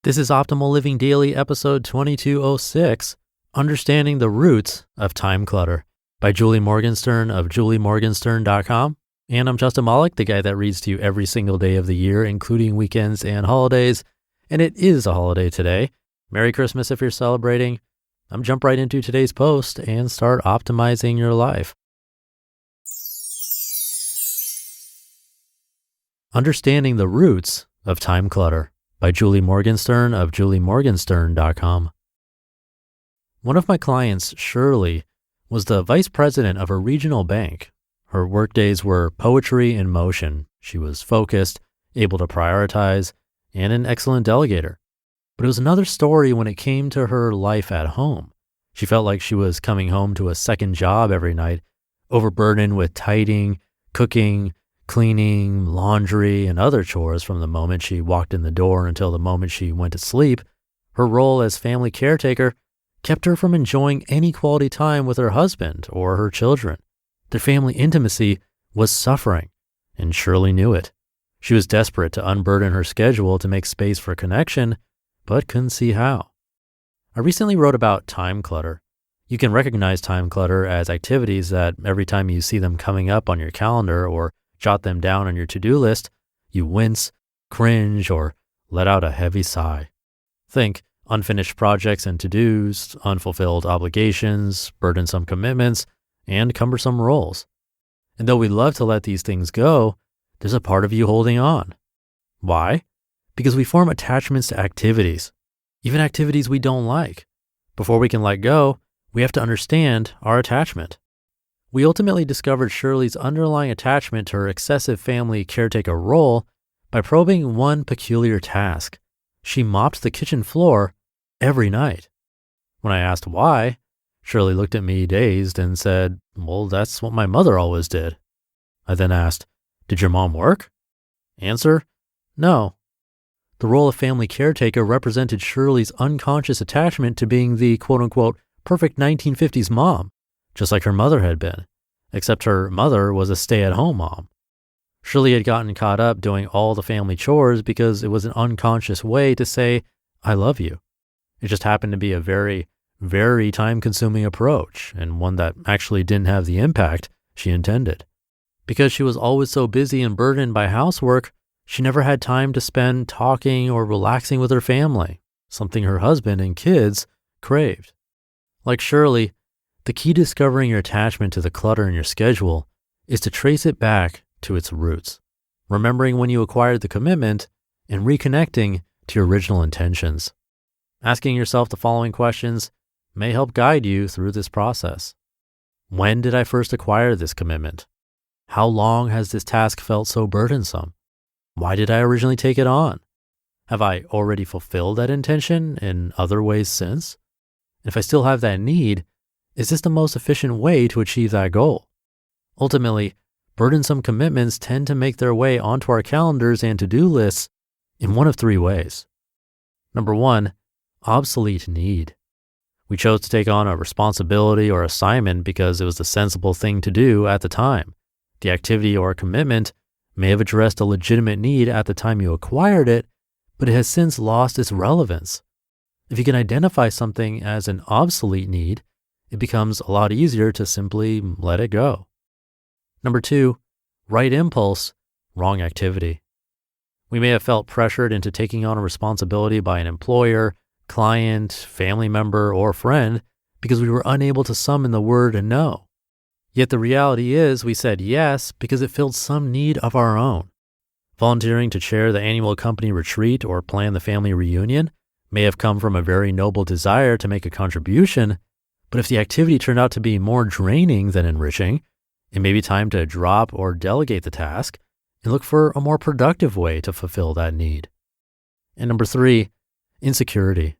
This is Optimal Living Daily, episode 2206, Understanding the Roots of Time Clutter by Julie Morgenstern of juliemorgenstern.com. And I'm Justin Malik, the guy that reads to you every single day of the year, including weekends and holidays. And it is a holiday today. Merry Christmas if you're celebrating. I'm jump right into today's post and start optimizing your life. Understanding the Roots of Time Clutter by Julie Morgenstern of juliemorgenstern.com. One of my clients, Shirley, was the vice president of a regional bank. Her workdays were poetry in motion. She was focused, able to prioritize, and an excellent delegator. But it was another story when it came to her life at home. She felt like she was coming home to a second job every night, overburdened with tidying, cooking, cleaning, laundry, and other chores from the moment she walked in the door until the moment she went to sleep. Her role as family caretaker kept her from enjoying any quality time with her husband or her children. Their family intimacy was suffering, and Shirley knew it. She was desperate to unburden her schedule to make space for connection, but couldn't see how. I recently wrote about time clutter. You can recognize time clutter as activities that every time you see them coming up on your calendar or jot them down on your to-do list, you wince, cringe, or let out a heavy sigh. Think unfinished projects and to-dos, unfulfilled obligations, burdensome commitments, and cumbersome roles. And though we love to let these things go, there's a part of you holding on. Why? Because we form attachments to activities, even activities we don't like. Before we can let go, we have to understand our attachment. We ultimately discovered Shirley's underlying attachment to her excessive family caretaker role by probing one peculiar task. She mopped the kitchen floor every night. When I asked why, Shirley looked at me dazed and said, "Well, that's what my mother always did." I then asked, "Did your mom work?" Answer, "No." The role of family caretaker represented Shirley's unconscious attachment to being the quote-unquote perfect 1950s mom, just like her mother had been, except her mother was a stay-at-home mom. Shirley had gotten caught up doing all the family chores because it was an unconscious way to say, "I love you." It just happened to be a very, very time-consuming approach, and one that actually didn't have the impact she intended. Because she was always so busy and burdened by housework, she never had time to spend talking or relaxing with her family, something her husband and kids craved. Like Shirley, the key to discovering your attachment to the clutter in your schedule is to trace it back to its roots, remembering when you acquired the commitment and reconnecting to your original intentions. Asking yourself the following questions may help guide you through this process. When did I first acquire this commitment? How long has this task felt so burdensome? Why did I originally take it on? Have I already fulfilled that intention in other ways since? If I still have that need, is this the most efficient way to achieve that goal? Ultimately, burdensome commitments tend to make their way onto our calendars and to-do lists in one of three ways. Number one, obsolete need. We chose to take on a responsibility or assignment because it was the sensible thing to do at the time. The activity or commitment may have addressed a legitimate need at the time you acquired it, but it has since lost its relevance. If you can identify something as an obsolete need, it becomes a lot easier to simply let it go. Number two, right impulse, wrong activity. We may have felt pressured into taking on a responsibility by an employer, client, family member, or friend because we were unable to summon the word no. Yet the reality is we said yes because it filled some need of our own. Volunteering to chair the annual company retreat or plan the family reunion may have come from a very noble desire to make a contribution, but if the activity turned out to be more draining than enriching, it may be time to drop or delegate the task and look for a more productive way to fulfill that need. And number three, insecurity.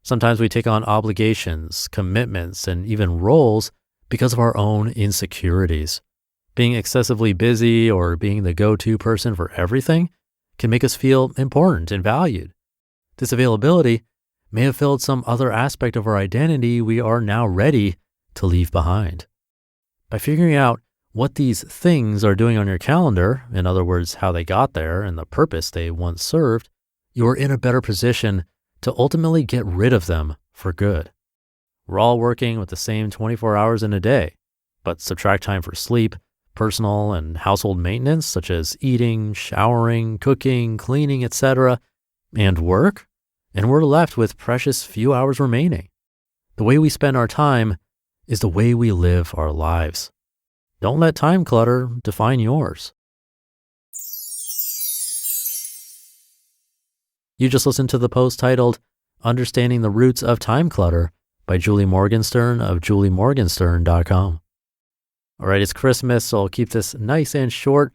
Sometimes we take on obligations, commitments, and even roles because of our own insecurities. Being excessively busy or being the go-to person for everything can make us feel important and valued. This availability may have filled some other aspect of our identity we are now ready to leave behind. By figuring out what these things are doing on your calendar, in other words, how they got there and the purpose they once served, you're in a better position to ultimately get rid of them for good. We're all working with the same 24 hours in a day, but subtract time for sleep, personal and household maintenance, such as eating, showering, cooking, cleaning, etc., and work, and we're left with precious few hours remaining. The way we spend our time is the way we live our lives. Don't let time clutter define yours. You just listened to the post titled Understanding the Roots of Time Clutter by Julie Morgenstern of juliemorgenstern.com. All right, it's Christmas, so I'll keep this nice and short.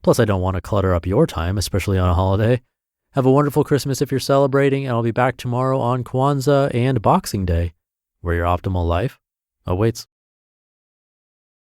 Plus, I don't want to clutter up your time, especially on a holiday. Have a wonderful Christmas if you're celebrating, and I'll be back tomorrow on Kwanzaa and Boxing Day, where your optimal life awaits.